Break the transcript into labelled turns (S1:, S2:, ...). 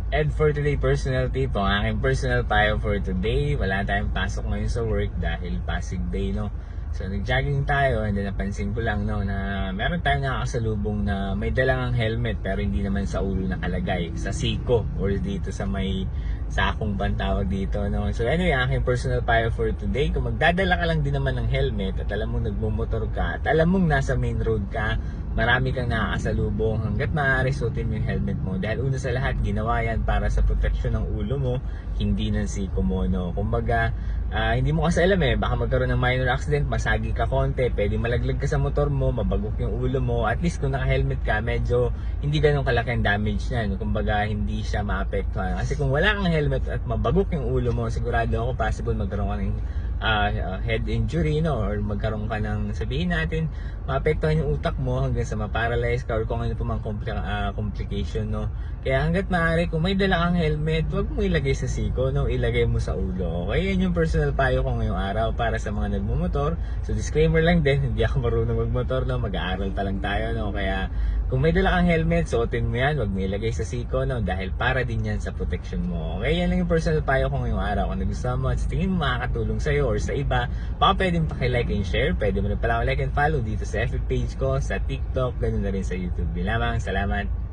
S1: And for today, personal tip, ang aking personal payo for today, wala tayong pasok ngayon sa work dahil Pasig Day, no? So, nag-jogging tayo and then napansin ko lang, no, na meron tayong nakakasalubong na may dalang helmet pero hindi naman sa ulo nakalagay, sa siko or dito sa may sakong tawag dito, no? So, anyway, ang aking personal payo for today, kung magdadala ka lang din naman ng helmet at alam mong nagmumotor ka at alam mong nasa main road ka, marami kang nakakasalubong, hanggat maaari suotin mo yung helmet mo dahil una sa lahat ginawa yan para sa protection ng ulo mo, hindi ng siko mo, no? Kumbaga, hindi mo kasi alam baka magkaroon ng minor accident, masagi ka konti, pwede malaglag ka sa motor mo, mabagok yung ulo mo. At least kung naka-helmet ka, medyo hindi ganun kalaki ang damage niyan. Kumbaga, hindi siya maapektuhan. Kasi kung wala kang helmet at mabagok yung ulo mo, sigurado ako possible magkaroon ka ng head injury, no? Or magkaroon ka ng, sabihin natin, maapektuhan yung utak mo hanggang sa ma-paralyze ka or kung ano pa mang complication, no? Kaya hanggat maaari, kung may dala kang helmet, huwag mo ilagay sa siko, no? Ilagay mo sa ulo. Okay, yan yung personal payo ko ngayong araw para sa mga nagmumotor. So disclaimer lang din, hindi ako marunong magmotor, no? Mag-aaral pa lang tayo, no? Kaya kung may dala kang helmet, suotin mo yan, huwag mo ilagay sa siko, no? Dahil para din yan sa protection mo. Okay, yan lang yung personal payo ko ngayong araw. Kung nagustuhan mo at sa tingin mo makakatulong sa'yo or sa iba, baka pwede mo pakilike and share. Pwede mo na pala like and follow dito sa FB page ko, sa TikTok, ganun na rin sa YouTube. Bilamang, salamat!